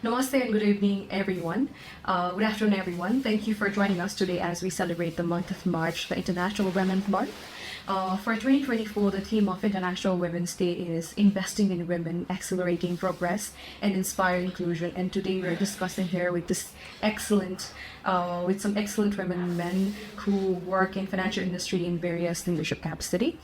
Namaste and good evening, everyone. Good afternoon, everyone. Thank you for joining us today as we celebrate the month of March, the International Women's Month. For 2024, the theme of International Women's Day is Investing in Women, Accelerating Progress, and Inspire Inclusion. And today we're discussing here with some excellent women and men who work in financial industry in various leadership capacity.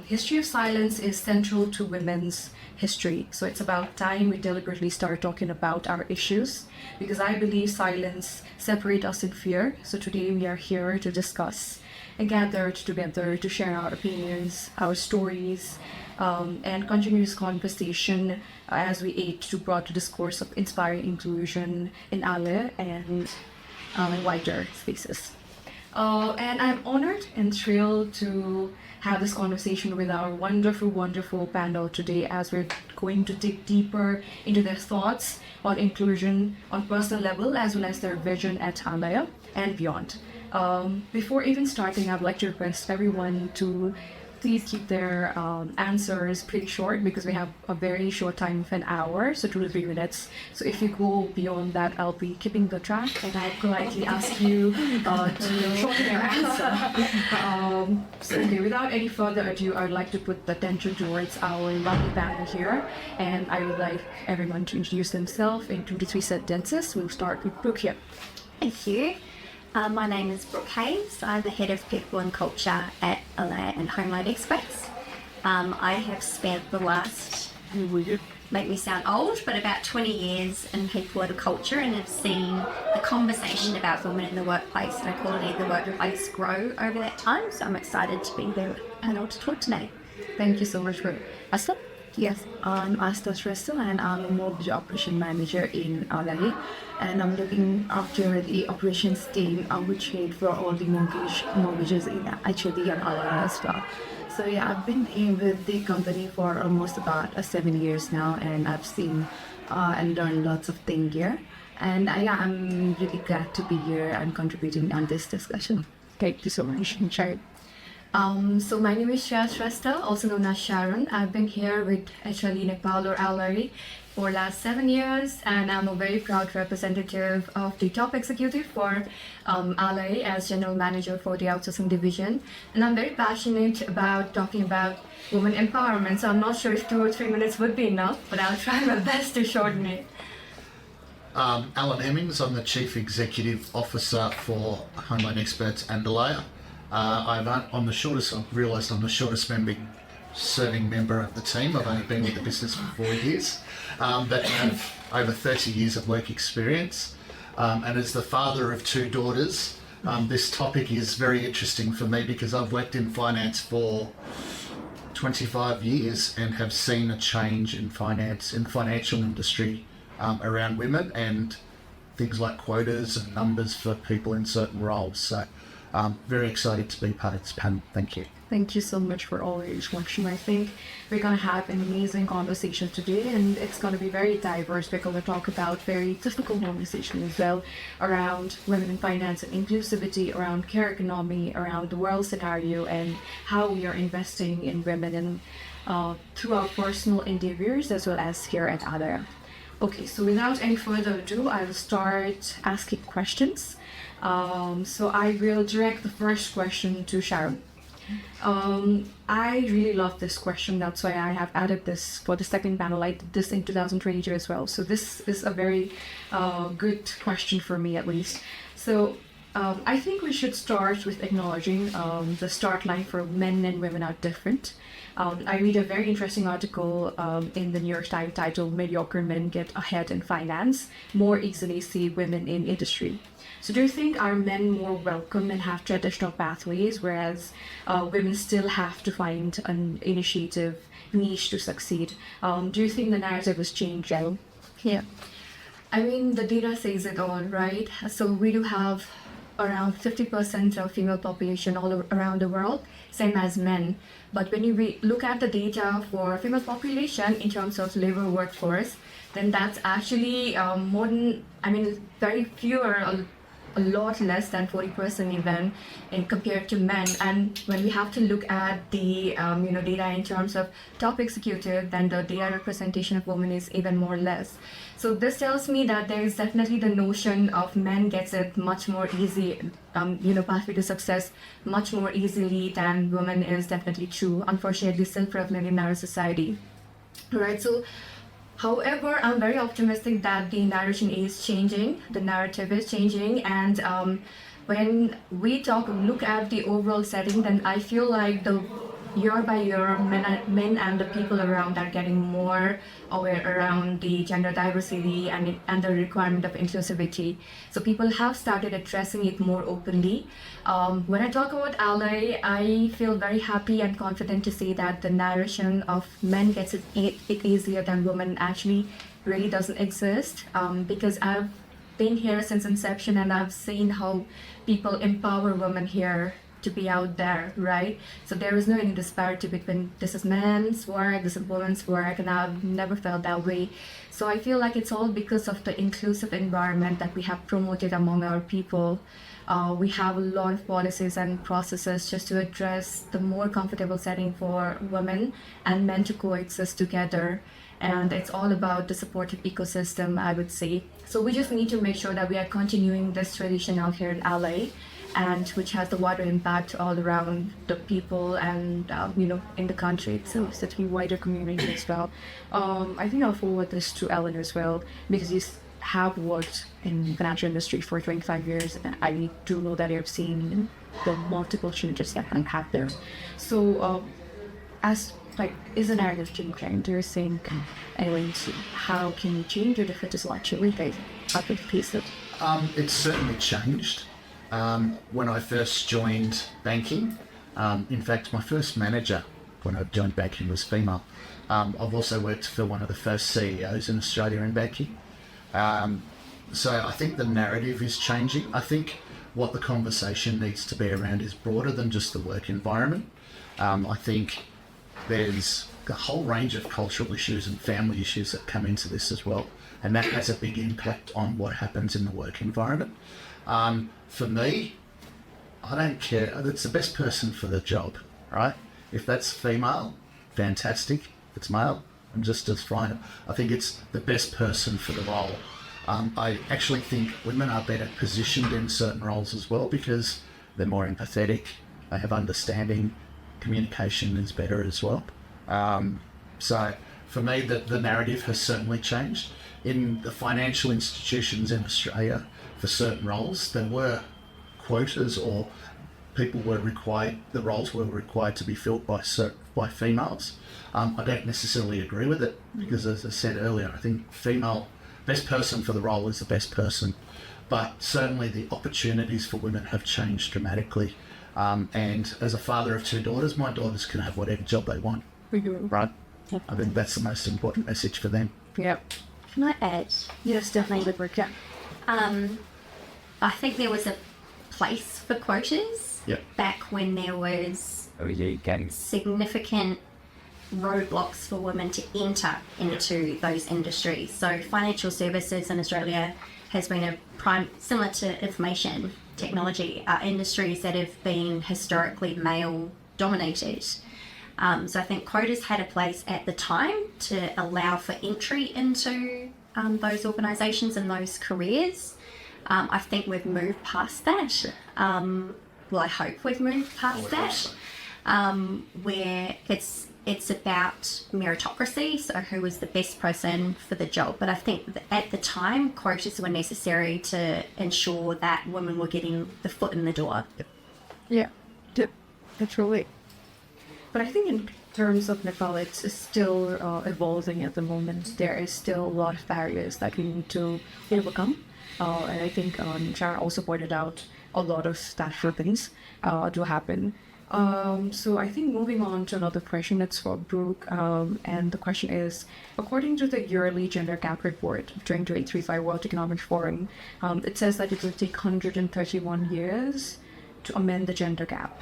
History of silence is central to women's history. So it's about time we deliberately start talking about our issues, because I believe silence separates us in fear. So today we are here to discuss and gathered together to share our opinions, our stories, and continue this conversation as we aid to broader discourse of inspiring inclusion in Alaya and wider spaces. And I'm honored and thrilled to have this conversation with our wonderful panel today, as we're going to dig deeper into their thoughts on inclusion on personal level, as well as their vision at Alaya and beyond. Before even starting, I'd like to request everyone to please keep their answers pretty short, because we have a very short time of an hour, so 2 to 3 minutes. So if you go beyond that, I'll be keeping the track, and I politely ask you to shorten your answer. So okay, without any further ado, I'd like to put the attention towards our lovely panel here, and I would like everyone to introduce themselves in 2 to 3 sentences. We'll start with Brooke here. Thank you. My name is Brooke Hayes. I'm the Head of People and Culture at Alaya Home Loan Experts. I have spent the last, make me sound old, but about 20 years in people and culture, and have seen the conversation about women in the workplace and equality in the workplace grow over that time. So I'm excited to be there and to talk today. Thank you so much for Asta. Yes, I'm Asta Shrestha, and I'm a mortgage operation manager in Alaya, and I'm looking after the operations team, which paid for all the mortgages in Alaya as well. So yeah, I've been in with the company for almost about 7 years now, and I've seen and learned lots of things here. And yeah, I'm really glad to be here and contributing on this discussion. Thank you so much. Sharon. So my name is Shreya Shrestha, also known as Sharon. I've been here with actually Nepal or Alaya for last 7 years, and I'm a very proud representative of the top executive for Alaya as general manager for the outsourcing division. And I'm very passionate about talking about women empowerment. So I'm not sure if 2 or 3 minutes would be enough, but I'll try my best to shorten it. Alan Hemmings, I'm the Chief Executive Officer for Home Loan Experts and Alaya. I've realised I'm the shortest serving member of the team. I've only been with the business for 4 years, but have over 30 years of work experience. And as the father of 2 daughters, this topic is very interesting for me, because I've worked in finance for 25 years and have seen a change in finance, in the financial industry around women, and things like quotas and numbers for people in certain roles. So very excited to be part of this panel. Thank you. Thank you so much for all your introduction. I think we're going to have an amazing conversation today, and it's going to be very diverse. We're going to talk about very difficult conversation as well around women in finance and inclusivity, around care economy, around the world scenario, and how we are investing in women and through our personal endeavors as well as here at Alaya. Okay, so without any further ado, I will start asking questions. So I will direct the first question to Sharon. I really love this question. That's why I have added this for the second panel. I did this in 2022 as well. So this is a very good question for me, at least. So I think we should start with acknowledging the start line for men and women are different. I read a very interesting article in the New York Times titled "Mediocre Men Get Ahead in Finance, More Easily See Women in Industry." So do you think are men more welcome and have traditional pathways, whereas women still have to find an initiative niche to succeed? Do you think the narrative has changed, Jill? Yeah. I mean, the data says it all, right? So we do have around 50% of female population all around the world, same as men. But when you look at the data for female population in terms of labor workforce, then that's actually very fewer a lot less than 40% even in compared to men. And when we have to look at the data in terms of top executive, then the data representation of women is even more less. So this tells me that there is definitely the notion of men gets it much more easy, pathway to success much more easily than women is definitely true. Unfortunately, still prevalent in our society. Right. So however, I'm very optimistic that the narration is changing, the narrative is changing, and when we look at the overall setting, then I feel like the year by year, men and the people around are getting more aware around the gender diversity and the requirement of inclusivity. So people have started addressing it more openly. When I talk about Alaya, I feel very happy and confident to say that the narration of men gets it easier than women actually really doesn't exist, because I've been here since inception and I've seen how people empower women here to be out there, right? So there is no any disparity between this is men's work, this is women's work, and I've never felt that way. So I feel like it's all because of the inclusive environment that we have promoted among our people. We have a lot of policies and processes just to address the more comfortable setting for women and men to coexist together. And it's all about the supportive ecosystem, I would say. So we just need to make sure that we are continuing this tradition out here in LA, and which has the wider impact all around the people and in the country itself, so to the wider community as well. I think I'll forward this to Ellen as well, because you have worked in the financial industry for 25 years, and I do know that you've seen the multiple changes that can happen there. So is a narrative changing? Do you think, anyways, how can you change it if it is not changing? How can you piece it? It's certainly changed. When I first joined banking, in fact, my first manager when I joined banking was female. I've also worked for one of the first CEOs in Australia in banking. So I think the narrative is changing. I think what the conversation needs to be around is broader than just the work environment. I think there's a whole range of cultural issues and family issues that come into this as well, and that has a big impact on what happens in the work environment. For me, I don't care. It's the best person for the job, right? If that's female, fantastic. If it's male, I'm just as fine. I think it's the best person for the role. I actually think women are better positioned in certain roles as well because they're more empathetic, they have understanding, communication is better as well. So for me, the narrative has certainly changed. In the financial institutions in Australia, for certain roles, there were quotas, or people were required, the roles were required to be filled by females. I don't necessarily agree with it because, as I said earlier, I think best person for the role is the best person. But certainly the opportunities for women have changed dramatically. And as a father of two daughters, my daughters can have whatever job they want, right? I think that's the most important message for them. Yep. Can I add? Yes, definitely would work. Yeah. I think there was a place for quotas back when there was significant roadblocks for women to enter into those industries. So financial services in Australia has been a prime, similar to information technology, industries that have been historically male dominated. So I think quotas had a place at the time to allow for entry into those organisations and those careers. I think we've moved past that. I hope we've moved past that, where it's about meritocracy, so who was the best person for the job. But I think that at the time, quotas were necessary to ensure that women were getting the foot in the door. Yeah, that's really. But I think in terms of Nepal, it's still evolving at the moment. There is still a lot of barriers that we need to overcome. And I think Sharon also pointed out a lot of that happens, do happen. So I think moving on to another question, it's for Brooke, and the question is, according to the yearly gender gap report of 2023 World Economic Forum, it says that it will take 131 years to amend the gender gap.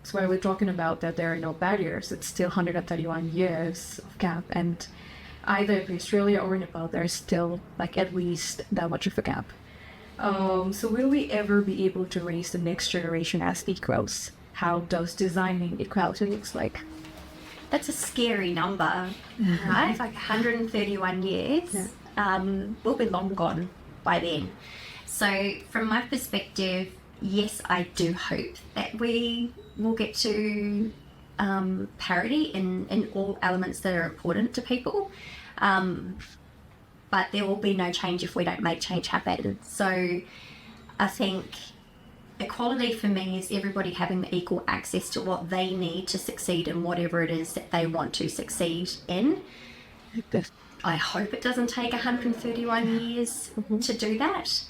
So while we're talking about that there are no barriers, it's still 131 years of gap, and either in Australia or Nepal, there's still at least that much of a gap. So will we ever be able to raise the next generation as equals? How does designing equality looks like? That's a scary number, right? Like 131 years. We'll be long gone by then. So from my perspective, yes, I do hope that we will get to parity in all elements that are important to people. But there will be no change if we don't make change happen. So I think equality for me is everybody having the equal access to what they need to succeed in whatever it is that they want to succeed in. I hope it doesn't take 131 years to do that.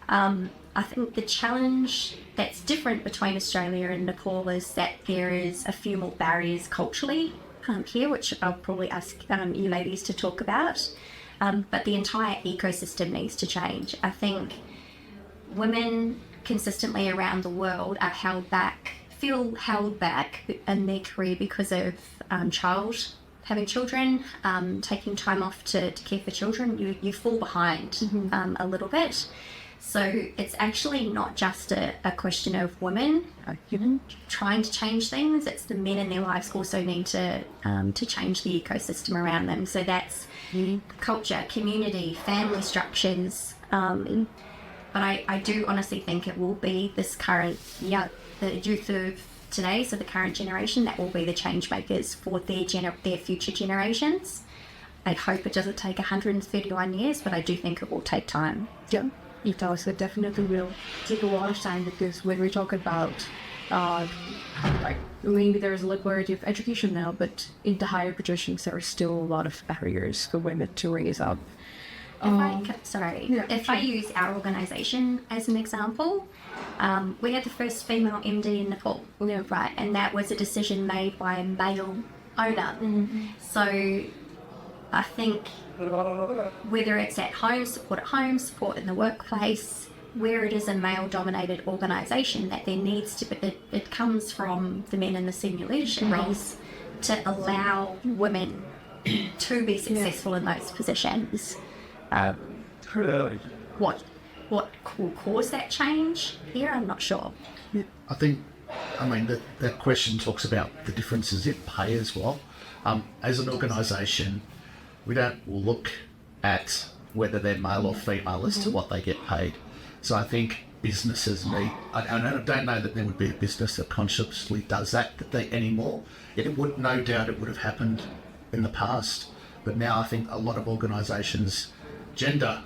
I think the challenge that's different between Australia and Nepal is that there is a few more barriers culturally here, which I'll probably ask you ladies to talk about. But the entire ecosystem needs to change. I think women consistently around the world are feel held back in their career because of having children, taking time off to care for children. You fall behind a little bit. So it's actually not just a question of women trying to change things. It's the men in their lives also need to change the ecosystem around them. So that's culture, community, family structures. But I do honestly think it will be this current, the youth of today, so the current generation, that will be the change makers for their future generations. I hope it doesn't take 131 years, but I do think it will take time. Yeah, it does. It definitely will take a lot of time, because when we talk about like maybe there's a liberty of education now, but in the higher positions there are still a lot of barriers for women to raise up. If I use our organisation as an example, we had the first female MD in Nepal, right? And that was a decision made by a male owner. So I think whether it's at home, support in the workplace, where it is a male-dominated organisation, that there needs to be, it comes from the men in the senior leadership roles to allow women to be successful in those positions. What will cause that change here, I'm not sure. I think, that question talks about the differences in pay as well. As an organisation, we don't look at whether they're male or female as to what they get paid. So I think businesses need, I don't know that there would be a business that consciously does that anymore. No doubt it would have happened in the past, but now I think a lot of organisations gender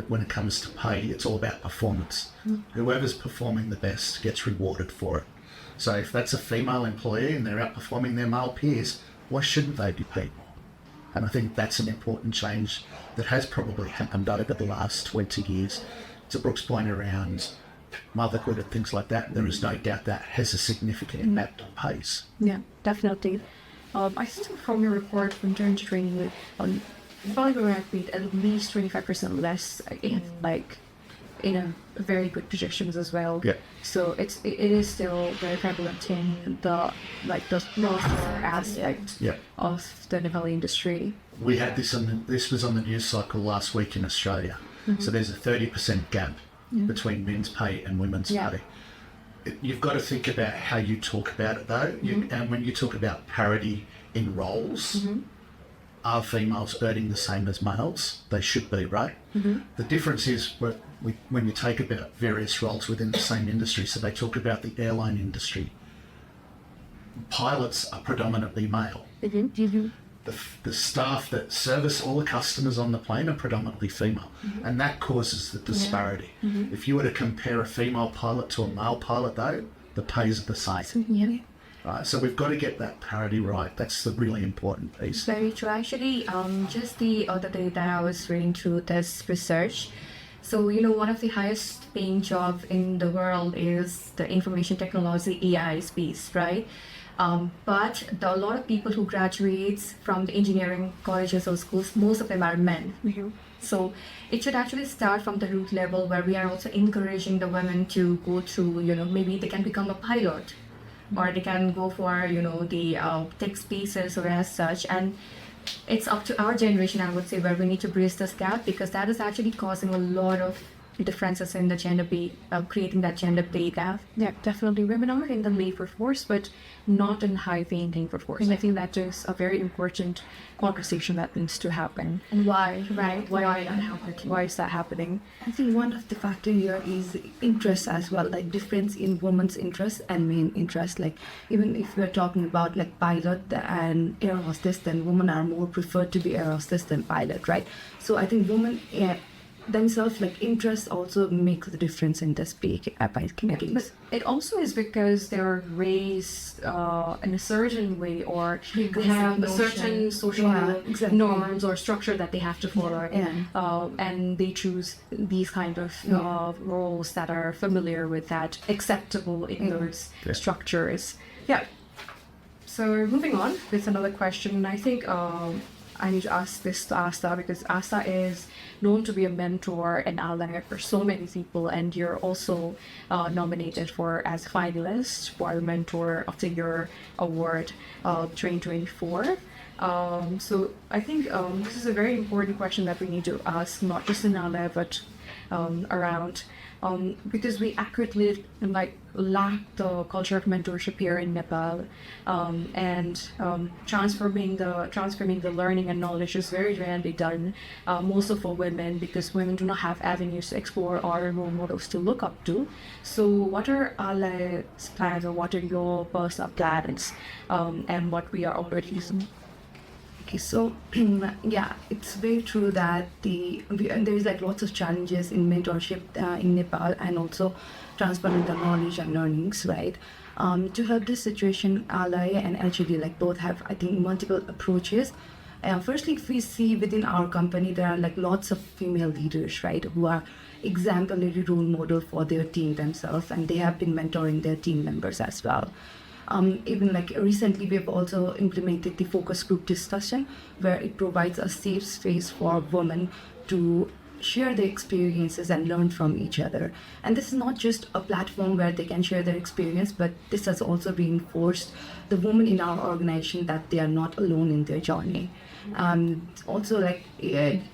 when it comes to pay, it's all about performance. Whoever's performing the best gets rewarded for it. So if that's a female employee and they're outperforming their male peers, why shouldn't they be paid more? And I think that's an important change that has probably happened over the last 20 years. To Brooke's point around motherhood and things like that, there is no doubt that has a significant impact on pays. Yeah, definitely. I still from your report from during training on probably around at least 25% less in very good positions as well. Yeah. So it is still very prevalent in the north aspect of the Nepali industry. We had this was on the news cycle last week in Australia. So there's a 30% gap between men's pay and women's pay. You've got to think about how you talk about it though. And when you talk about parity in roles, are females earning the same as males? They should be, right? The difference is when you take about various roles within the same industry. So they talk about the airline industry. Pilots are predominantly male. The staff that service all the customers on the plane are predominantly female, and that causes the disparity. If you were to compare a female pilot to a male pilot though, the pays are the same. Right, so we've got to get that parity right. That's the really important piece. Very true. Actually, just the other day that I was reading through this research, so one of the highest paying jobs in the world is the information technology AI space, right? But a lot of people who graduates from the engineering colleges or schools, most of them are men. So it should actually start from the root level, where we are also encouraging the women to go through, maybe they can become a pilot, or they can go for, the tech spaces or as such. And it's up to our generation, I would say, where we need to bridge this gap, because that is actually causing a lot of differences in the gender pay, creating that gender pay gap. Yeah, definitely women are in the labor force, but not in high-paying labor force. And I think that is a very important conversation that needs to happen. And why? Right? Why that happening? Why is that happening? I think one of the factor here is interest as well, like difference in women's interest and men interest. Like even if we're talking about like pilot and air hostess, then women are more preferred to be air hostess than pilot, right? So I think women themselves, like interest, also makes the difference in this pay rankings. But it also is because they're raised in a certain way, or they have a certain social norms or structure that they have to follow, and they choose these kind of roles that are familiar with that, acceptable in those structures. Yeah. So moving on with another question, I think I need to ask this to Asta, because Asta is known to be a mentor and ally for so many people, and you're also nominated as a finalist for the Mentor of the Year Award 2024. So I think this is a very important question that we need to ask, not just in Alaya, but around, because we accurately lack the culture of mentorship here in Nepal, and transforming the learning and knowledge is very rarely done, most of for women, because women do not have avenues to explore or role models to look up to. So what are Alaya's plans, or what are your personal plans, and what we are already using? Okay, so yeah, it's very true that there's like lots of challenges in mentorship in Nepal, and also transferring the knowledge and learnings, right? To help this situation, Alaya and HLD like both have, I think, multiple approaches. Firstly, if we see within our company, there are like lots of female leaders, right, who are exemplary role model for their team themselves, and they have been mentoring their team members as well. Even like recently, we've also implemented the focus group discussion, where it provides a safe space for women to share their experiences and learn from each other. And this is not just a platform where they can share their experience, but this has also reinforced the women in our organization that they are not alone in their journey. Also, like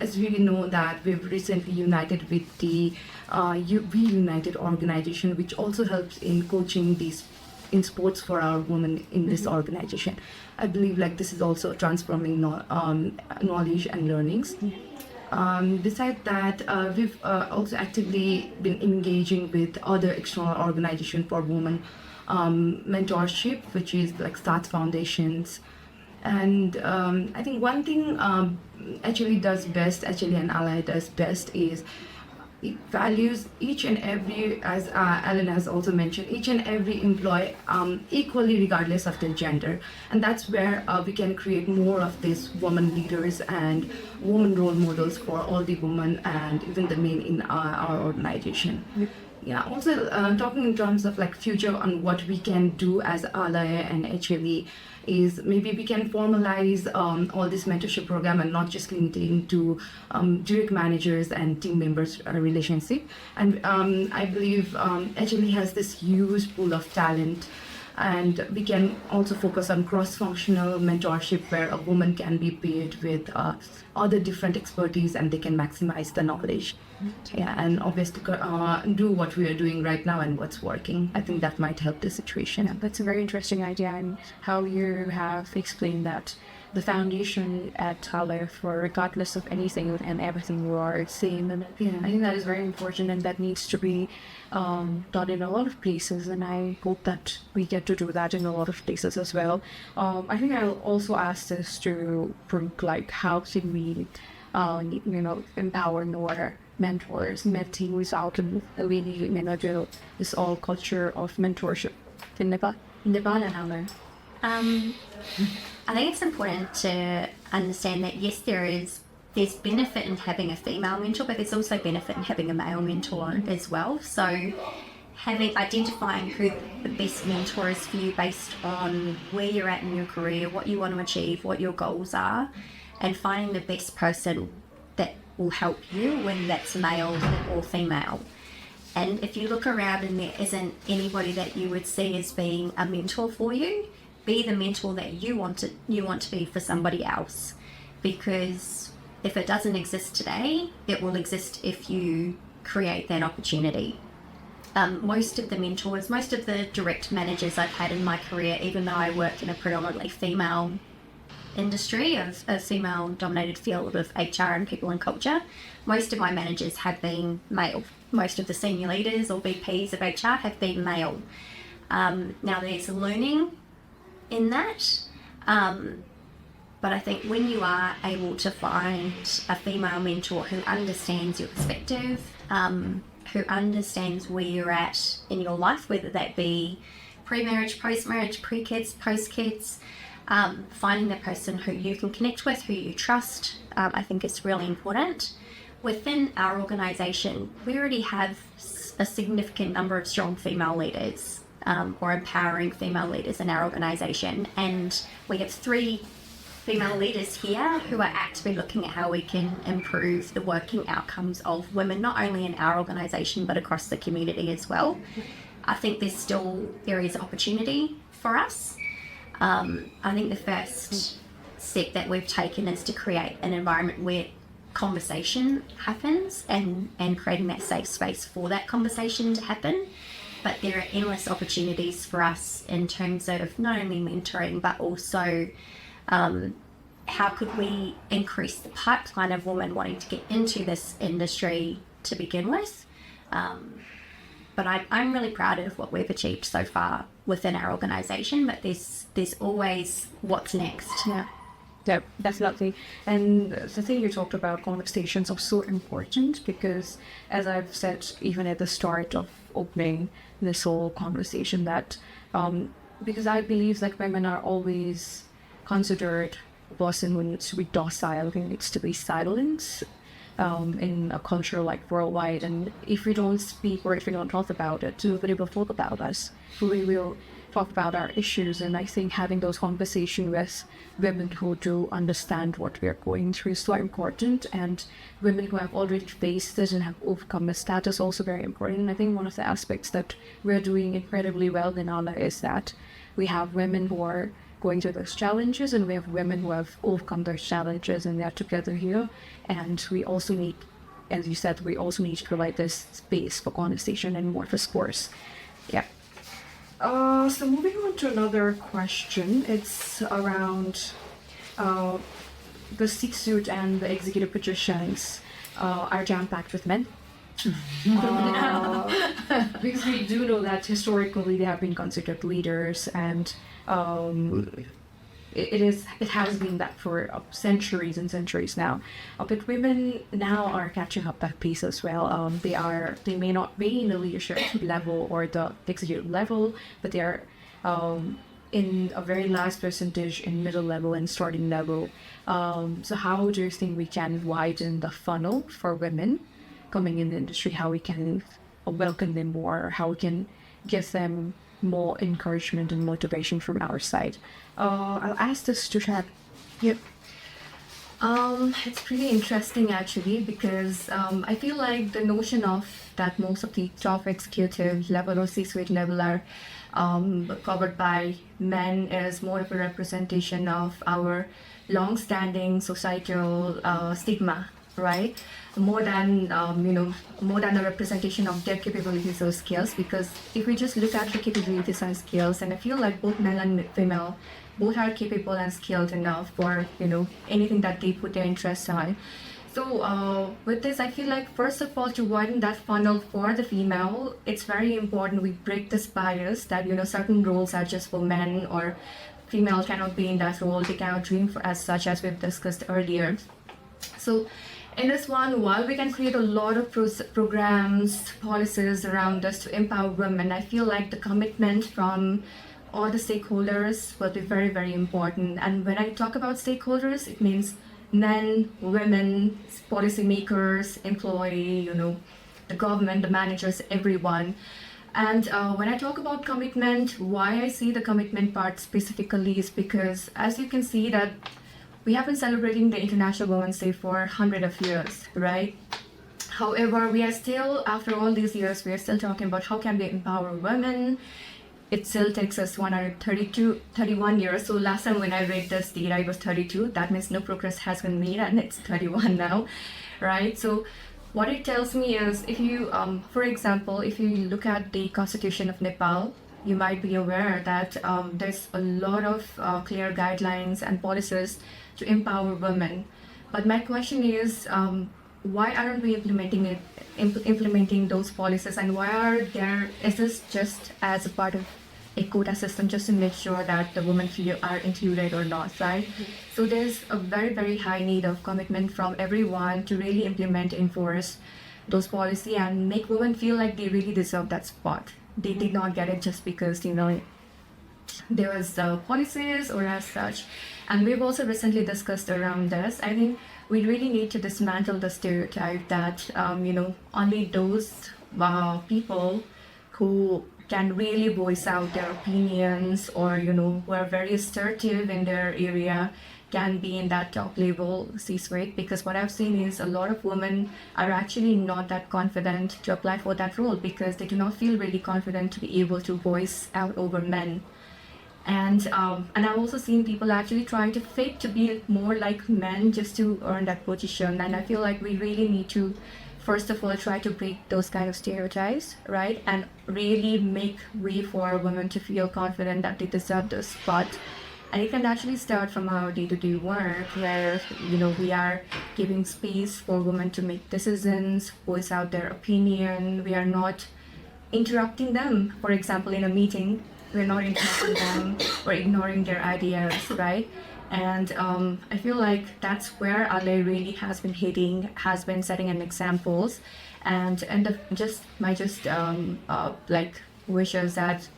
as we know that we've recently united with the We United organization, which also helps in coaching these in sports for our women in this organization. I believe like this is also transforming knowledge and learnings. Besides that, we've also actively been engaging with other external organizations for women mentorship, which is like Start Foundations. And I think one thing actually and Alaya does best is it values each and every, as Alan has also mentioned, each and every employee equally, regardless of their gender. And that's where we can create more of these women leaders and women role models for all the women and even the men in our organization. Yeah, also talking in terms of like future on what we can do as Alaya and HLE is maybe we can formalize all this mentorship program and not just limiting to direct managers and team members relationship. And I believe HLE has this huge pool of talent, and we can also focus on cross-functional mentorship where a woman can be paired with other different expertise and they can maximize the knowledge. Yeah, and obviously do what we are doing right now and what's working. I think that might help the situation. Yeah, that's a very interesting idea, and how you have explained that the foundation at Alaya, for regardless of anything and everything, you are same. And I think that is very important, and that needs to be done in a lot of places, and I hope that we get to do that in a lot of places as well. I think I'll also ask this to Brooke, like how can we empower more mentors, mentees out and really manage this all culture of mentorship in Nepal and Alaya. I think it's important to understand that yes, there's benefit in having a female mentor, but there's also benefit in having a male mentor as well. So identifying who the best mentor is for you based on where you're at in your career, what you want to achieve, what your goals are, and finding the best person that will help you, whether that's male or female. And if you look around and there isn't anybody that you would see as being a mentor for you, be the mentor that you want to be for somebody else. Because if it doesn't exist today, it will exist if you create that opportunity. Most of the mentors, most of the direct managers I've had in my career, even though I worked in a predominantly female industry, a female-dominated field of HR and people and culture, most of my managers have been male. Most of the senior leaders or VPs of HR have been male. Now there's learning in that, but I think when you are able to find a female mentor who understands your perspective, who understands where you're at in your life, whether that be pre-marriage, post-marriage, pre-kids, post-kids, finding the person who you can connect with, who you trust, I think is really important. Within our organisation, we already have a significant number of strong female leaders, or empowering female leaders in our organisation, and we have 3 female leaders here who are actively looking at how we can improve the working outcomes of women, not only in our organisation but across the community as well. I think there's still areas of opportunity for us. I think the first step that we've taken is to create an environment where conversation happens and creating that safe space for that conversation to happen. But there are endless opportunities for us in terms of not only mentoring but also how could we increase the pipeline of women wanting to get into this industry to begin with. But I'm really proud of what we've achieved so far within our organisation, but there's always what's next. Yeah, definitely. And the thing you talked about, conversations, are so important because, as I've said even at the start of opening this whole conversation, that because I believe that women are always considered a person who needs to be docile, who needs to be silent in a culture like worldwide. And if we don't speak or if we don't talk about it, nobody will talk about us. We will talk about our issues. And I think having those conversations with women who do understand what we're going through is so important, and women who have already faced it and have overcome the status also very important. And I think one of the aspects that we're doing incredibly well in Alaya is that we have women who are going through those challenges, and we have women who have overcome those challenges, and they're together here. And we also need, as you said, we also need to provide this space for conversation and more for scores. Yeah. So moving on to another question, it's around the C-suite and the executive positions are jam-packed with men. Because we do know that historically they have been considered leaders, and it has been that for centuries and centuries now. But women now are catching up that pace as well. They may not be in the leadership level or the executive level, but they are in a very large percentage in middle level and starting level. So how do you think we can widen the funnel for women coming in the industry? How we can welcome them more, how we can give them more encouragement and motivation from our side? I'll ask this to Chad. Yep. It's pretty interesting actually, because I feel like the notion of that most of the top executive level or C-suite level are covered by men is more of a representation of our long-standing societal stigma, right? More than a representation of their capabilities or skills. Because if we just look at the capabilities and skills, and I feel like both male and female both are capable and skilled enough for anything that they put their interest on. So with this, I feel like first of all, to widen that funnel for the female, it's very important we break this bias that certain roles are just for men, or female cannot be in that role, they cannot dream for, as such, as we've discussed earlier. So in this one, while we can create a lot of programs, policies around us to empower women, I feel like the commitment from all the stakeholders will be very, very important. And when I talk about stakeholders, it means men, women, policymakers, employee, the government, the managers, everyone. And when I talk about commitment, why I see the commitment part specifically is because, as you can see, that we have been celebrating the International Women's Day for hundreds of years, right? However, we are still, after all these years, we are still talking about how can we empower women. It still takes us 31 years. So last time when I read this data, it was 32. That means no progress has been made, and it's 31 now, right? So What it tells me is, if you, for example, if you look at the Constitution of Nepal, you might be aware that there's a lot of clear guidelines and policies to empower women. But my question is, why aren't we implementing those policies, and why is this just as a part of a quota system just to make sure that the women are included or not, right? So there's a very, very high need of commitment from everyone to really implement, enforce those policies and make women feel like they really deserve that spot. They did not get it just because, you know, there was policies or as such. And we've also recently discussed around this. I think we really need to dismantle the stereotype that, only those people who can really voice out their opinions or, who are very assertive in their area can be in that top level C-suite. Because what I've seen is a lot of women are actually not that confident to apply for that role because they do not feel really confident to be able to voice out over men. And I've also seen people actually trying to fake to be more like men just to earn that position. And I feel like we really need to, first of all, try to break those kind of stereotypes, right? And really make way for women to feel confident that they deserve this spot. And it can actually start from our day-to-day work where, we are giving space for women to make decisions, voice out their opinion. We are not interrupting them. For example, in a meeting, we're not interrupting them or ignoring their ideas, right? And I feel like that's where Alaya really has been setting an examples, and my wishes that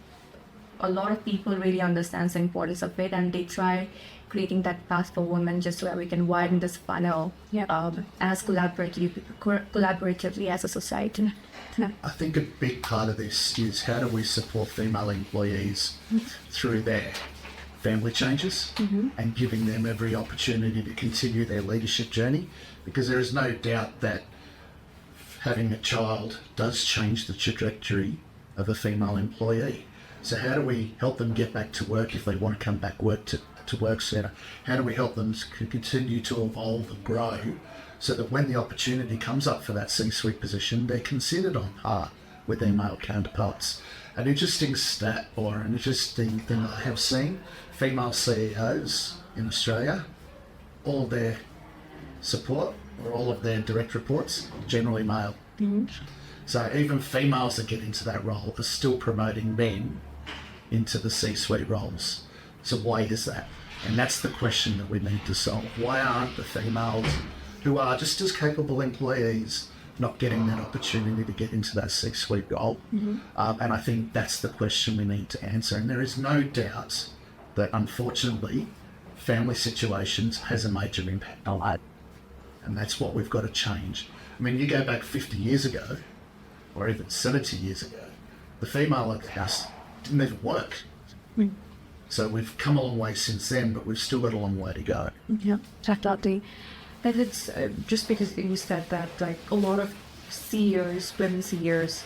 a lot of people really understand the importance of it, and they try creating that path for women just so that we can widen this funnel as collaboratively as a society. I think a big part of this is how do we support female employees through their family changes and giving them every opportunity to continue their leadership journey, because there is no doubt that having a child does change the trajectory of a female employee. So how do we help them get back to work if they want to come back to work centre? How do we help them continue to evolve and grow so that when the opportunity comes up for that C-suite position, they're considered on par with their male counterparts? An interesting stat or an interesting thing I have seen, female CEOs in Australia, all of their support or all of their direct reports, generally male. So even females that get into that role are still promoting men into the C-suite roles. So why is that? And that's the question that we need to solve. Why aren't the females who are just as capable employees not getting that opportunity to get into that C-suite role? And I think that's the question we need to answer. And there is no doubt that, unfortunately, family situations has a major impact on that. And that's what we've got to change. I mean, you go back 50 years ago, or even 70 years ago, the female at the house didn't even work. So we've come a long way since then, but we've still got a long way to go. Yeah, definitely. And it's just because you said that, like, a lot of CEOs, women CEOs,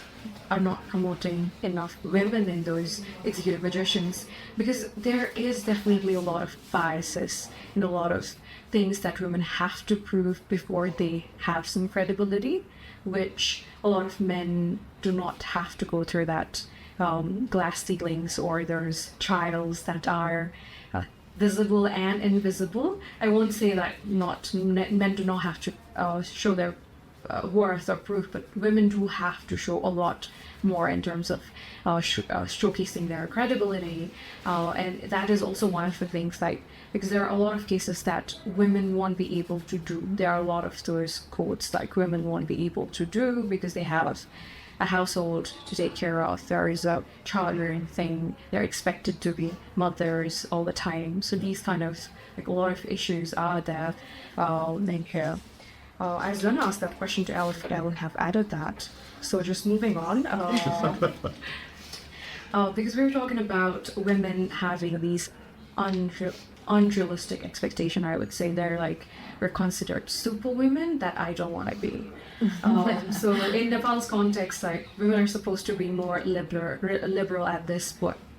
are not promoting enough women in those executive positions, because there is definitely a lot of biases and a lot of things that women have to prove before they have some credibility, which a lot of men do not have to go through that glass ceilings, or there's trials that are visible and invisible. I won't say that men do not have to show their worth or proof, but women do have to show a lot more in terms of showcasing their credibility, and that is also one of the things, like, because there are a lot of cases that women won't be able to do. There are a lot of those quotes like women won't be able to do because they have a household to take care of. There is a child-rearing thing. They're expected to be mothers all the time. So these kind of, like, a lot of issues are there in here. I was going to ask that question to Ellen, but Ellen have added that. So just moving on. Because we were talking about women having these unrealistic expectation. I would say we're considered superwomen that I don't want to be. So in Nepal's context, like, women are supposed to be more liberal at this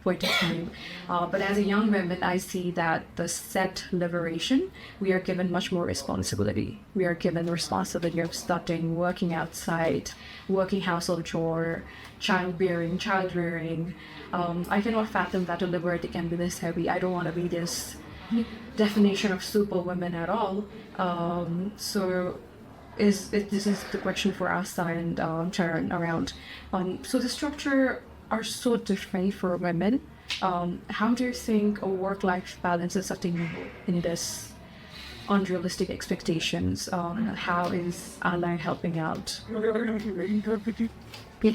point of view. But as a young woman, I see that the set liberation, we are given much more responsibility. We are given the responsibility of studying, working outside, working household chore, childbearing, child rearing. I cannot fathom that a liberty can be this heavy. I don't want to be this definition of superwoman at all. This is the question for us and Sharon around. So the structure are so different for women. How do you think a work-life balance is sustainable in this unrealistic expectations? How is Alaya helping out? Yeah.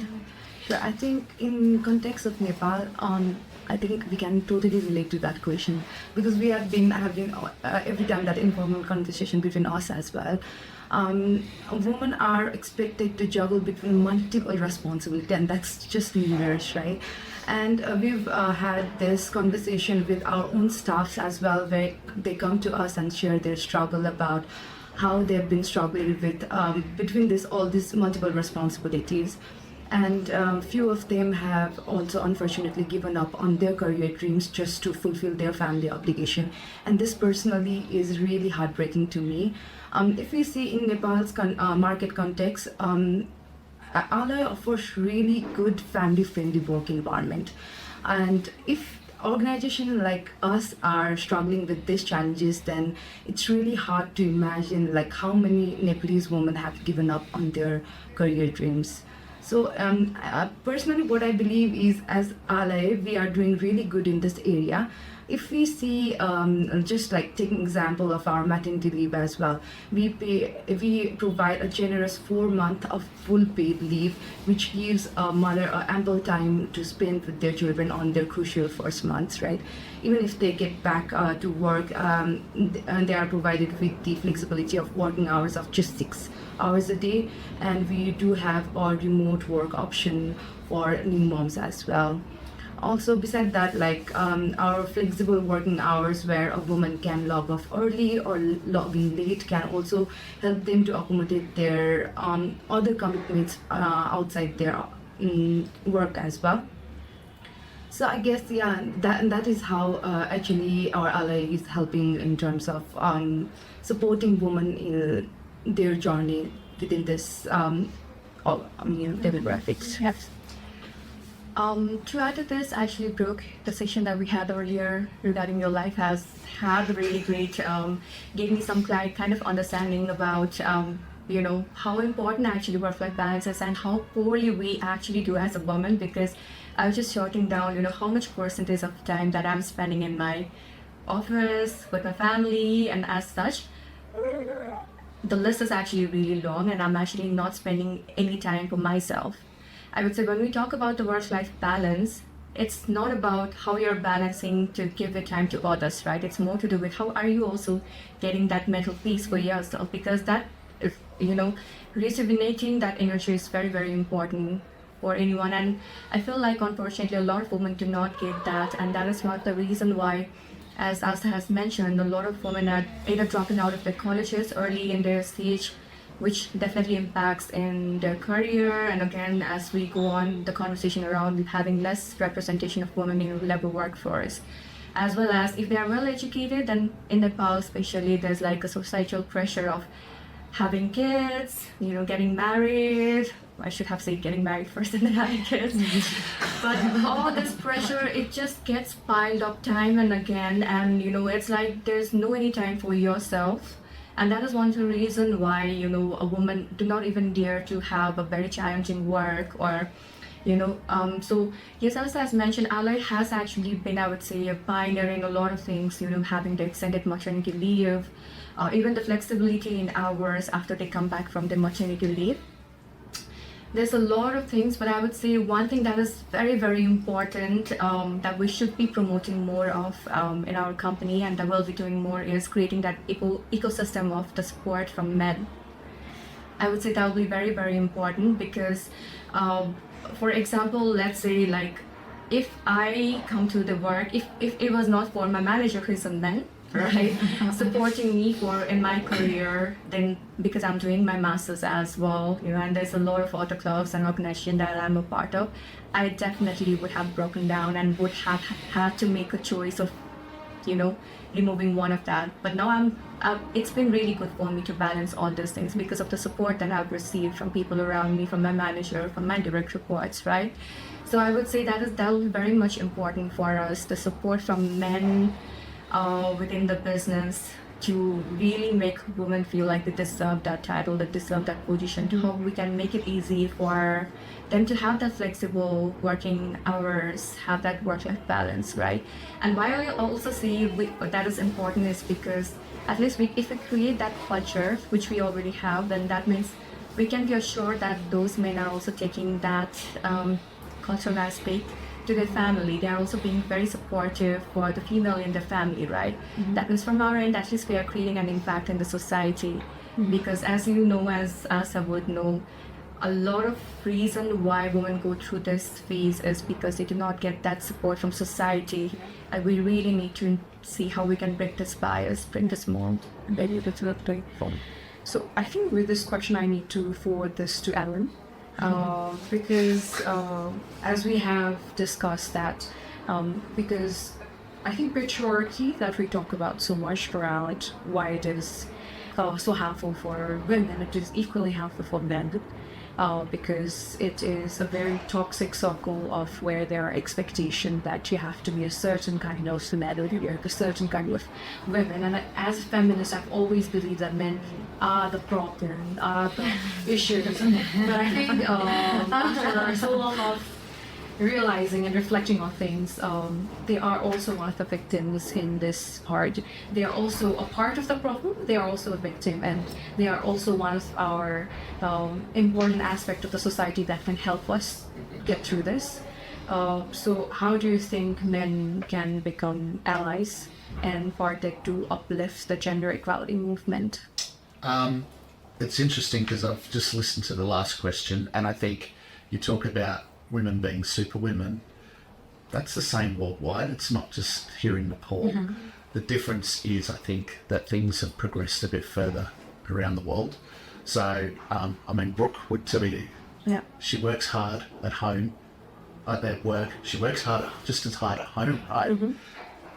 So I think in context of Nepal, I think we can totally relate to that question because we have been having every time that informal conversation between us as well. Women are expected to juggle between multiple responsibility, and that's just numerous, right? And we've had this conversation with our own staffs as well, where they come to us and share their struggle about how they've been struggling with between all these multiple responsibilities. And few of them have also unfortunately given up on their career dreams just to fulfill their family obligation. And this personally is really heartbreaking to me. If we see in Nepal's market context, Alaya offers really good family-friendly work environment. And if organizations like us are struggling with these challenges, then it's really hard to imagine like how many Nepalese women have given up on their career dreams. So personally, what I believe is as Alaya, we are doing really good in this area. If we see, just like taking example of our maternity leave as well, we provide a generous 4 month of full paid leave, which gives a mother ample time to spend with their children on their crucial first months, right? Even if they get back to work, and they are provided with the flexibility of working hours of just 6 hours a day, and we do have a remote work option for new moms as well. Also, beside that, like our flexible working hours where a woman can log off early or log in late can also help them to accommodate their other commitments outside their work as well. So I guess, yeah, that is how actually our Alaya is helping in terms of supporting women in their journey within this demographics. Yes. To add to this, actually, Brooke, the session that we had earlier regarding your life has had really great, gave me some kind of understanding about, how important actually work-life balance is and how poorly we actually do as a woman, because I was just jotting down, how much percentage of time that I'm spending in my office, with my family, and as such. The list is actually really long, and I'm actually not spending any time for myself. I would say when we talk about the work-life balance, it's not about how you're balancing to give the time to others, right? It's more to do with how are you also getting that mental peace for yourself, because that, rejuvenating that energy is very, very important for anyone. And I feel like, unfortunately, a lot of women do not get that, and that is one of the reason why, as Asta has mentioned, a lot of women are either dropping out of their colleges early in their stage, which definitely impacts in their career. And again, as we go on the conversation around having less representation of women in the labor workforce, as well as if they are well educated, then in Nepal especially, there's like a societal pressure of having kids, getting married. I should have said getting married first and then having kids. But all this pressure, it just gets piled up time and again, and it's like there's no any time for yourself. And that is one of the reasons why, a woman do not even dare to have a very challenging work or, so yes, as mentioned, Alaya has actually been, I would say, pioneering a lot of things, having the extended maternity leave, even the flexibility in hours after they come back from the maternity leave. There's a lot of things, but I would say one thing that is very, very important that we should be promoting more of in our company, and that we'll be doing more, is creating that ecosystem of the support from men. I would say that will be very, very important because, for example, let's say like if I come to the work, if it was not for my manager who is a man, right? Supporting me in my career, then because I'm doing my master's as well, and there's a lot of auto clubs and organization that I'm a part of, I definitely would have broken down and would have had to make a choice of, removing one of that. But now it's been really good for me to balance all those things because of the support that I've received from people around me, from my manager, from my direct reports, right? So I would say that is very much important for us, the support from men within the business to really make women feel like they deserve that title, they deserve that position, to how we can make it easy for them to have that flexible working hours, have that work-life balance, right? And why I also say that is important is because at least if we create that culture, which we already have, then that means we can be assured that those men are also taking that cultural aspect to their family. They are also being very supportive for the female in the family, right? That means from our end, at least we are creating an impact in the society. Because as you know, as I would know, a lot of reason why women go through this phase is because they do not get that support from society. And we really need to see how we can break this bias, break this mold. Very definitely. So I think with this question, I need to forward this to Ellen. Because as we have discussed that, because I think patriarchy that we talk about so much around why it is so harmful for women, it is equally harmful for men. Because it is a very toxic circle of where there are expectations that you have to be a certain kind of man, you're a certain kind of women. And as a feminist, I've always believed that men are the problem, are the issue. But I think after so long of realizing and reflecting on things, they are also one of the victims in this part. They are also a part of the problem, they are also a victim, and they are also one of our important aspect of the society that can help us get through this. So how do you think men can become allies and partake to uplift the gender equality movement? It's interesting because I've just listened to the last question, and I think you talk about women being super women. That's the same worldwide. It's not just here in Nepal. The difference is, I think, that things have progressed a bit further around the world. So, Brooke would tell you, she works hard at home, at work. She works hard, just as hard at home, right?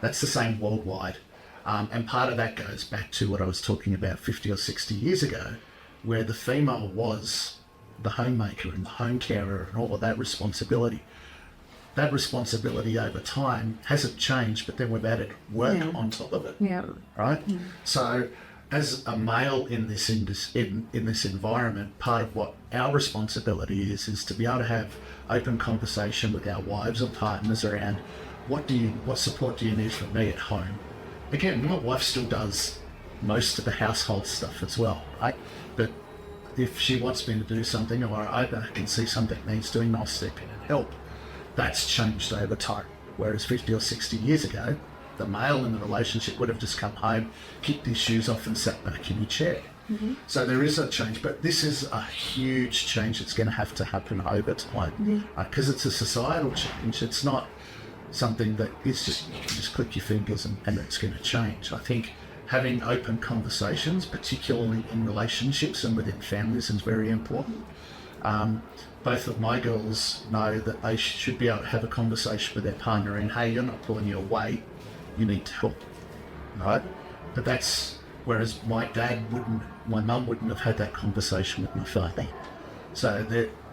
That's the same worldwide. And part of that goes back to what I was talking about 50 or 60 years ago, where the female was the homemaker and the home carer and all of that responsibility. That responsibility over time hasn't changed, but then we've added work on top of it. Right? So as a male in this environment, part of what our responsibility is to be able to have open conversation with our wives or partners around what support do you need from me at home? Again, my wife still does most of the household stuff as well, right? But if she wants me to do something, or I can see something needs doing, I'll step in and help. That's changed over time. Whereas 50 or 60 years ago, the male in the relationship would have just come home, kicked his shoes off and sat back in your chair. So there is a change, but this is a huge change that's going to have to happen over time. Because it's a societal change. It's not something that is just, you can just click your fingers and it's going to change. I think having open conversations, particularly in relationships and within families, is very important. Both of my girls know that they should be able to have a conversation with their partner and, hey, you're not pulling your weight, you need to help, right? But that's, whereas my mum wouldn't have had that conversation with my father. So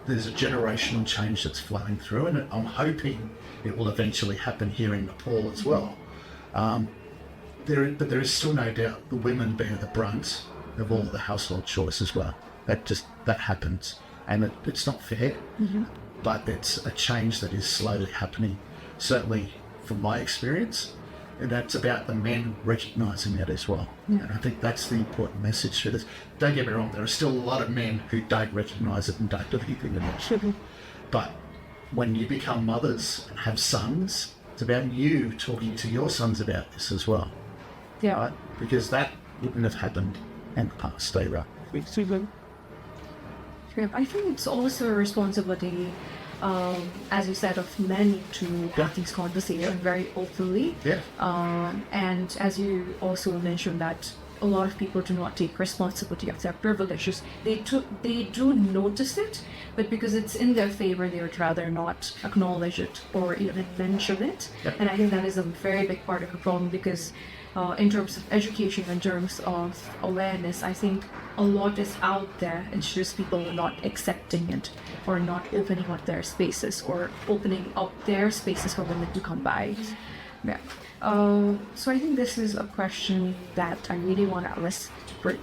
there's a generational change that's flowing through, and I'm hoping it will eventually happen here in Nepal as well. But there is still no doubt the women bear the brunt of all the household chores as well. That happens, and it's not fair, but it's a change that is slowly happening, certainly from my experience, and that's about the men recognising that as well. And I think that's the important message for this. Don't get me wrong, there are still a lot of men who don't recognise it and don't do anything about it. But when you become mothers and have sons, it's about you talking to your sons about this as well. Right? Because that wouldn't have happened in the past, right? I think it's also a responsibility as you said, of men to have these conversations very openly. Yeah. And as you also mentioned that a lot of people do not take responsibility of their privileges. They do notice it, but because it's in their favor, they would rather not acknowledge it or even mention it. Yeah. And I think that is a very big part of the problem because in terms of education, in terms of awareness, I think a lot is out there. It's just people not accepting it or not opening up their spaces or opening up their spaces for women to come by. Yeah. So I think this is a question that I really want to ask Brooke,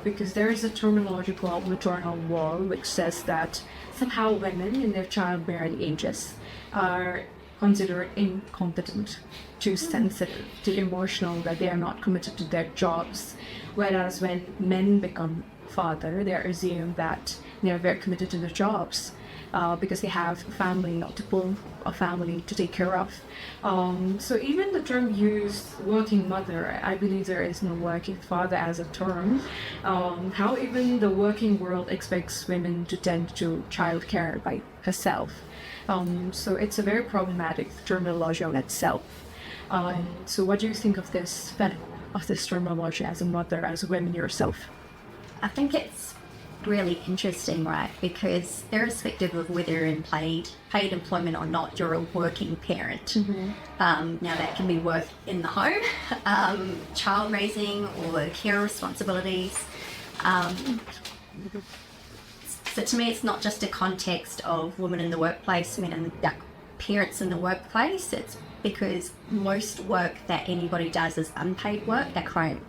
because there is a terminological maternal wall which says that somehow women in their childbearing ages are considered incompetent, too sensitive, too emotional, that they are not committed to their jobs. Whereas when men become father, they are assumed that they are very committed to their jobs. Because they have a family to take care of. So even the term used, working mother, I believe there is no working father as a term. How even the working world expects women to tend to childcare by herself. So it's a very problematic terminology on itself. So what do you think of this terminology as a mother, as a woman yourself? I think it's really interesting, right? Because irrespective of whether you're in paid employment or not, you're a working parent. Now that can be work in the home, child raising or care responsibilities. So to me, it's not just a context of women in the workplace, men and parents in the workplace. It's because most work that anybody does is unpaid work at home.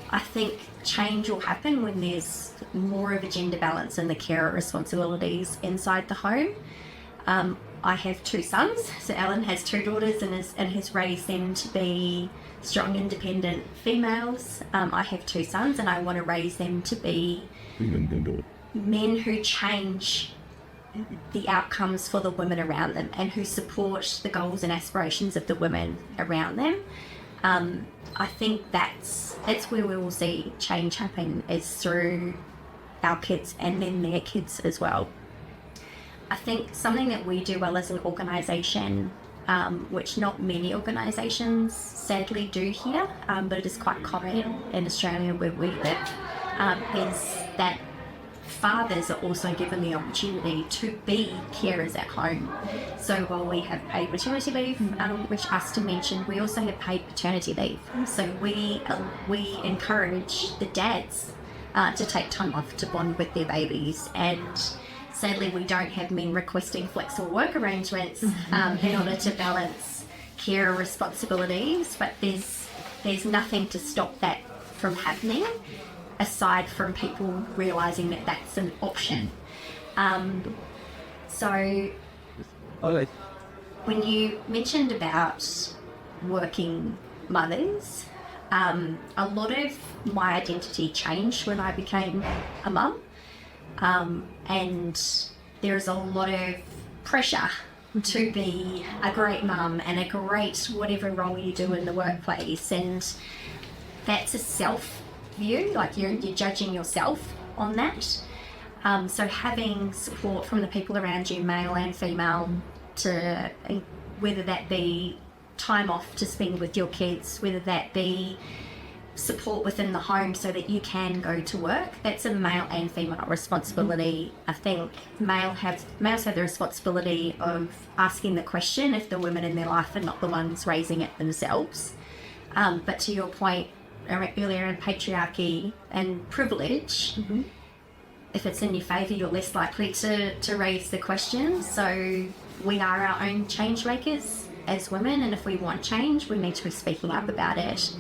I think change will happen when there's more of a gender balance in the carer responsibilities inside the home. I have 2 sons, so Alan has 2 daughters and has raised them to be strong, independent females. I have 2 sons and I want to raise them to be men who change the outcomes for the women around them and who support the goals and aspirations of the women around them. I think that's where we will see change happen, is through our kids and then their kids as well. I think something that we do well as an organisation, which not many organisations sadly do here, but it is quite common in Australia where we live, is that fathers are also given the opportunity to be carers at home. So while we have paid maternity leave, which us to mention, we also have paid paternity leave. So we encourage the dads to take time off to bond with their babies, and sadly we don't have men requesting flexible work arrangements in order to balance care responsibilities, but there's nothing to stop that from happening, aside from people realising that that's an option. So when you mentioned about working mothers, a lot of my identity changed when I became a mum, and there's a lot of pressure to be a great mum and a great whatever role you do in the workplace, and that's a self view, like you're judging yourself on that. So having support from the people around you, male and female, to whether that be time off to spend with your kids, whether that be support within the home so that you can go to work, that's a male and female responsibility. I think males have the responsibility of asking the question if the women in their life are not the ones raising it themselves. But to your point earlier in patriarchy and privilege, if it's in your favour, you're less likely to raise the question. So we are our own change makers as women, and if we want change, we need to be speaking up about it.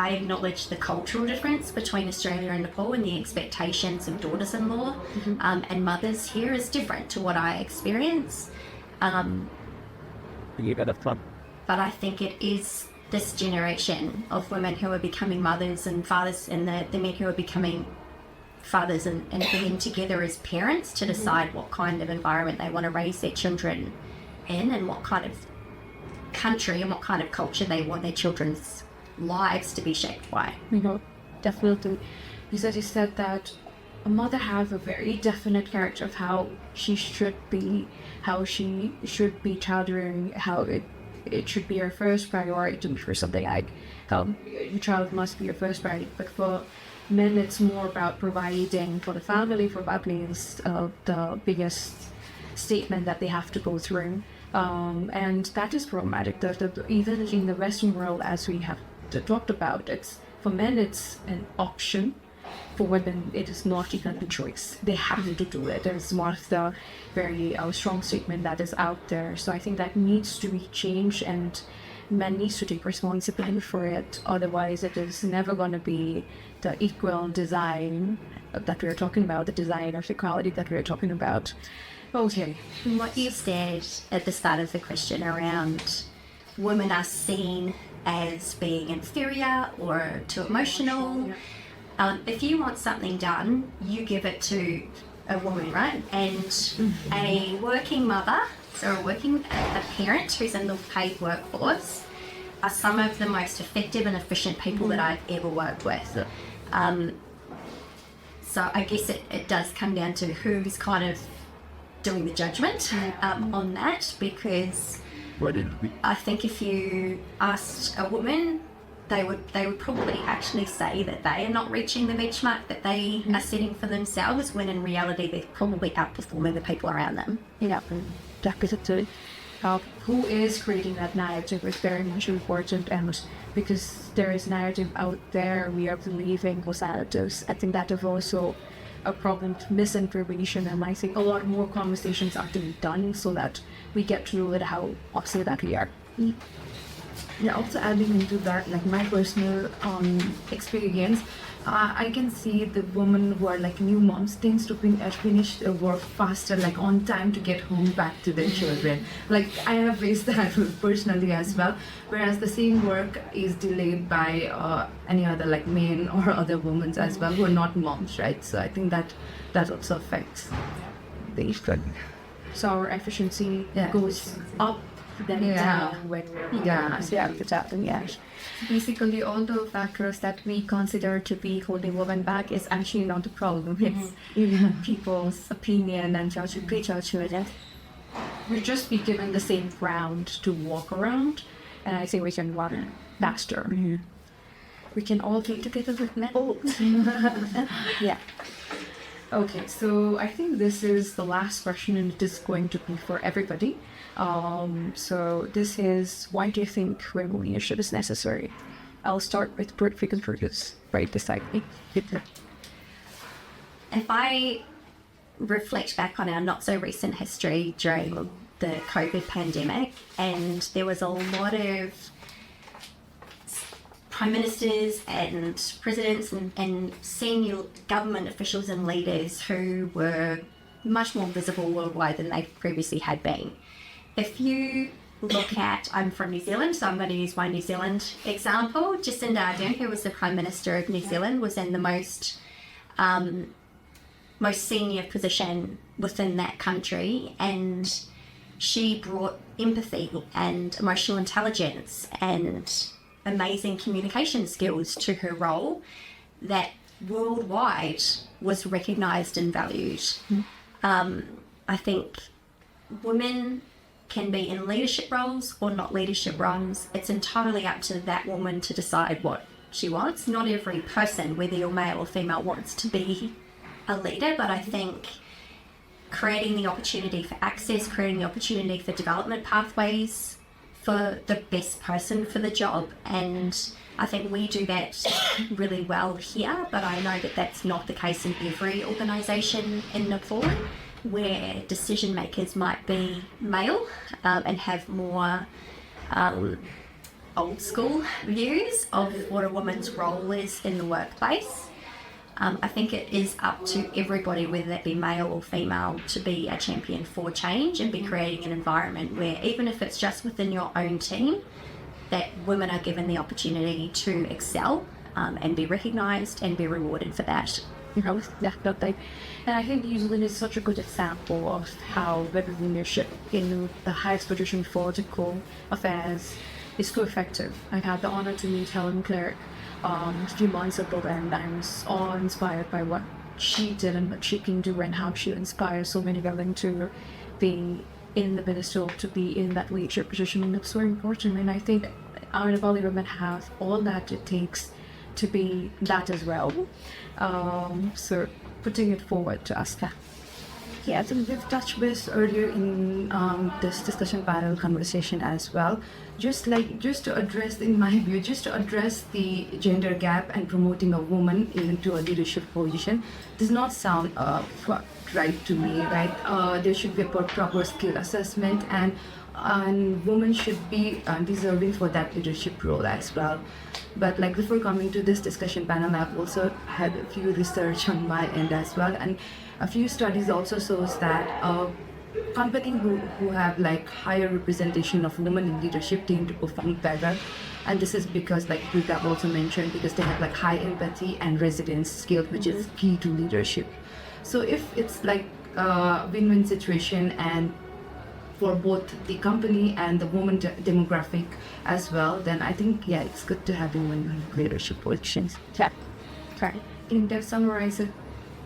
I acknowledge the cultural difference between Australia and Nepal, and the expectations of daughters-in-law and mothers here is different to what I experience. But I think it is this generation of women who are becoming mothers and fathers, and the men who are becoming fathers and being together as parents to decide what kind of environment they want to raise their children in, and what kind of country and what kind of culture they want their children's lives to be shaped by. Definitely. Because you said that a mother have a very definite character of how she should be, child rearing, how it should be her first priority for something like your child must be your first priority. But for men, it's more about providing for the family. For family is the biggest statement that they have to go through, and that is problematic. Even in the Western world, as we have talked about, it's for men it's an option. For women, it is not even a choice. They have to do it. It's one of the very strong statement that is out there. So I think that needs to be changed, and men needs to take responsibility for it. Otherwise, it is never going to be the equal design that we're talking about, the design of equality that we're talking about. Okay. What you said at the start of the question around women are seen as being inferior or too emotional. If you want something done, you give it to a woman, right? And a working mother, so a parent who's in the paid workforce, are some of the most effective and efficient people that I've ever worked with. So I guess it does come down to who's kind of doing the judgment on that, because I think if you asked a woman, they would probably actually say that they are not reaching the benchmark that they are setting for themselves, when in reality they're probably outperforming the people around them. Yeah, definitely. Who is creating that narrative is very much important, and because there is narrative out there, we are believing those narratives. I think that is also a problem with misinformation, and I think a lot more conversations are to be done so that we get to know how awesome that we are. Yeah, also adding into that, like my personal experience, I can see the women who are like new moms tends to finish their work faster, like on time, to get home back to their children. Like I have faced that personally as well, whereas the same work is delayed by any other like men or other women as well who are not moms, right? So I think that also affects the So our efficiency goes up then down when we're Basically, all the factors that we consider to be holding women back is actually not the problem. It's people's opinion and prejudgment. We'll just be given the same ground to walk around, and I think we can run faster. We can all get together with men. Yeah. Okay, so I think this is the last question, and it is going to be for everybody. So this is, why do you think women leadership is necessary? I'll start with Brooke Fickens right beside me. If I reflect back on our not so recent history during the COVID pandemic, and there was a lot of prime ministers and presidents and senior government officials and leaders who were much more visible worldwide than they previously had been. If you look at, I'm from New Zealand, so I'm going to use my New Zealand example. Jacinda Ardern, who was the Prime Minister of New Zealand, was in the most senior position within that country, and she brought empathy and emotional intelligence and amazing communication skills to her role that worldwide was recognised and valued. I think women can be in leadership roles or not leadership roles. It's entirely up to that woman to decide what she wants. Not every person, whether you're male or female, wants to be a leader, but I think creating the opportunity for access, creating the opportunity for development pathways for the best person for the job. And I think we do that really well here, but I know that that's not the case in every organisation in Nepal, where decision makers might be male and have more old school views of what a woman's role is in the workplace. I think it is up to everybody, whether that be male or female, to be a champion for change and be creating an environment where, even if it's just within your own team, that women are given the opportunity to excel and be recognised and be rewarded for that. Definitely. And I think New Zealand is such a good example of how women leadership in the highest position for political affairs is so effective. I had the honor to meet Helen Clark a few months ago, and I was all inspired by what she did and what she can do and how she inspires so many women to be in the pedestal, to be in that leadership position. And it's so important. And I think our Nepali women have all that it takes to be that as well. So putting it forward to us. Yeah, so we've touched base earlier in this discussion panel conversation as well. Just to address, in my view, just to address the gender gap and promoting a woman into a leadership position does not sound right to me, right? There should be a proper skill assessment, and women should be deserving for that leadership role as well. But like before coming to this discussion panel, I've also had a few research on my end as well, and a few studies also shows that companies who have like higher representation of women in leadership tend to perform better, and this is because, like Rita also mentioned, because they have like high empathy and resilience skills, which is key to leadership. So if it's like a win-win situation and for both the company and the woman demographic as well, then I think, yeah, it's good to have women in leadership positions. Yeah, right. I think they've summarized it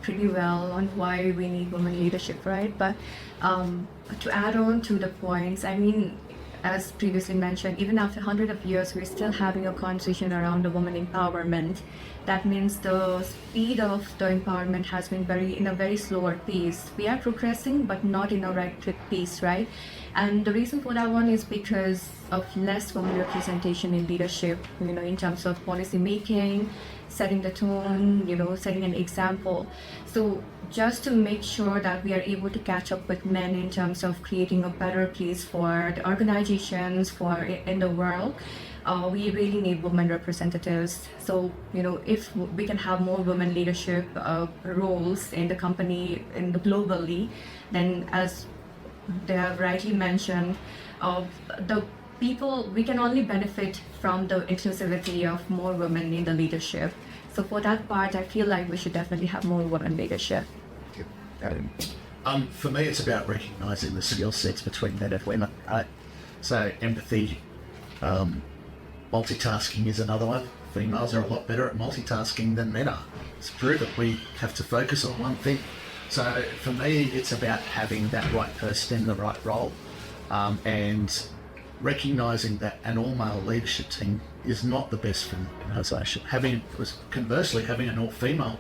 pretty well on why we need women leadership, right? But to add on to the points, I mean, as previously mentioned, even after hundreds of years, we're still having a conversation around the women empowerment. That means the speed of the empowerment has been in a very slower pace. We are progressing, but not in a rapid pace, right? And the reason for that one is because of less women representation in leadership, in terms of policy making, setting the tone, setting an example. So just to make sure that we are able to catch up with men in terms of creating a better place for the organizations, in the world, we really need women representatives. So, if we can have more women leadership roles in the company, globally, then as they have rightly mentioned, we can only benefit from the inclusivity of more women in the leadership. So for that part, I feel like we should definitely have more women leadership. For me, it's about recognising the skill sets between men and women. So empathy, multitasking is another one. Females are a lot better at multitasking than men are. It's proven we have to focus on one thing. So for me, it's about having that right person in the right role, and recognising that an all-male leadership team is not the best for the organisation. Conversely, having an all-female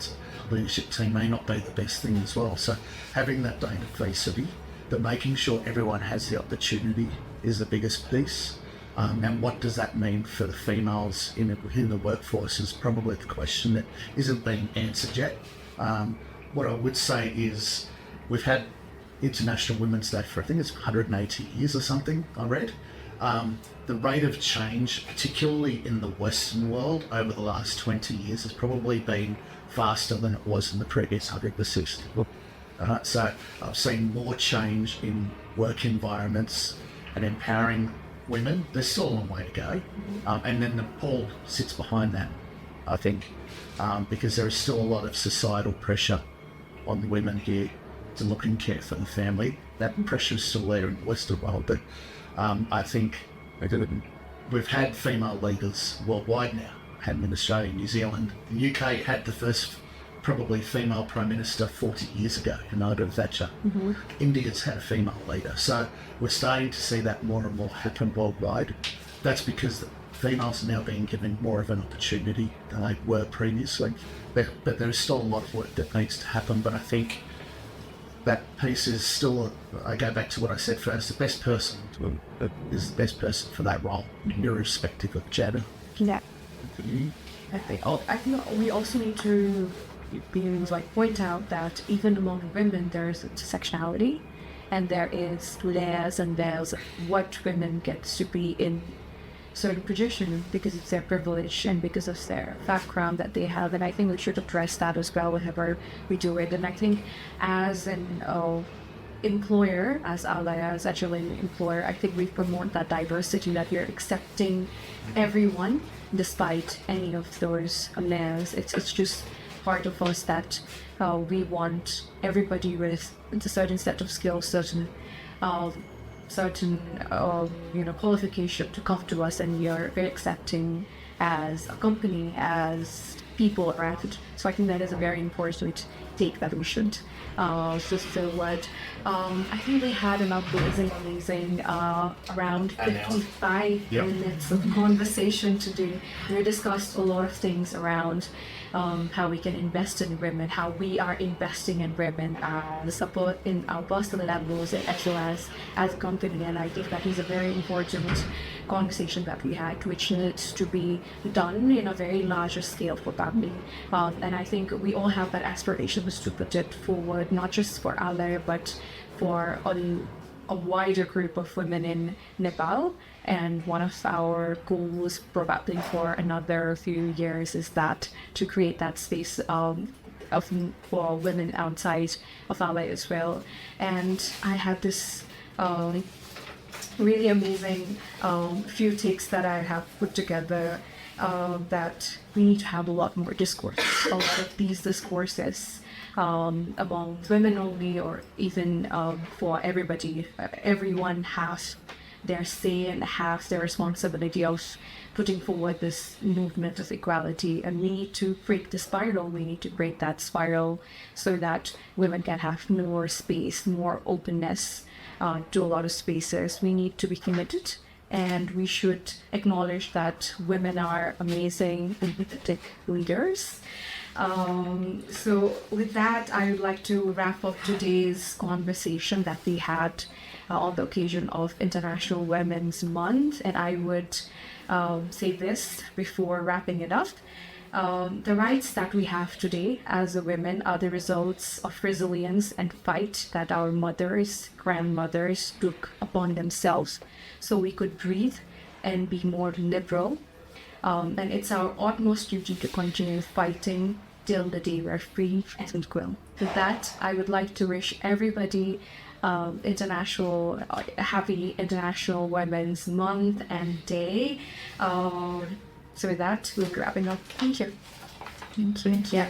leadership team may not be the best thing as well. So having that diversity, but making sure everyone has the opportunity is the biggest piece. And what does that mean for the females in the workforce is probably the question that isn't being answered yet. What I would say is we've had International Women's Day for, I think it's 180 years or something, I read. The rate of change, particularly in the Western world over the last 20 years, has probably been faster than it was in the previous 160. So I've seen more change in work environments and empowering women. There's still a long way to go. And then Nepal sits behind that, I think, because there is still a lot of societal pressure on the women here to look and care for the family. That pressure is still there in the Western world, but I think we've had female leaders worldwide now. Had them in Australia, New Zealand. The UK had the first probably female Prime Minister 40 years ago, Margaret Thatcher. India's had a female leader. So we're starting to see that more and more happen worldwide. That's because females are now being given more of an opportunity than they were previously. But there is still a lot of work that needs to happen, but I think that piece is still, I go back to what I said first, the best person is the best person for that role, irrespective of gender. Yeah. I think we also need to point out that even among women there's intersectionality, and there is layers and layers of what women get to be in certain position because of their privilege and because of their background that they have, and I think we should address that as well whenever we do it. And I think as an employer, as Alaya, as actually an employer, I think we promote that diversity, that we're accepting everyone despite any of those layers. It's just part of us that we want everybody with a certain set of skills, certain qualification to come to us, and we are very accepting as a company, as people around. So I think that is a very important take that we should fulfill what. I think we had an amazing around 55 minutes of conversation today. We discussed a lot of things around how we can invest in women, how we are investing in women, the support in our personal levels as well as a company. And I think that is a very important conversation that we had, which needs to be done in a very larger scale for family. And I think we all have that aspiration to put it forward, not just for Alaya, but for a wider group of women in Nepal. And one of our goals probably for another few years is that to create that space for women outside of Alaya as well. And I had this really amazing few takes that I have put together, that we need to have a lot more discourse. A lot of these discourses among women only, or even for everybody. Everyone has their say and has their responsibility of putting forward this movement of equality, and we need to break the spiral. We need to break that spiral so that women can have more space, more openness to a lot of spaces. We need to be committed, and we should acknowledge that women are amazing empathetic leaders. So with that, I would like to wrap up today's conversation that we had on the occasion of International Women's Month. And I would say this before wrapping it up. The rights that we have today as a women are the results of resilience and fight that our mothers, grandmothers took upon themselves so we could breathe and be more liberal. And it's our utmost duty to continue fighting till the day we're free and equal. With that, I would like to wish everybody happy International Women's Month and Day. So with that, we're wrapping up. Thank you. Thank you. Yeah.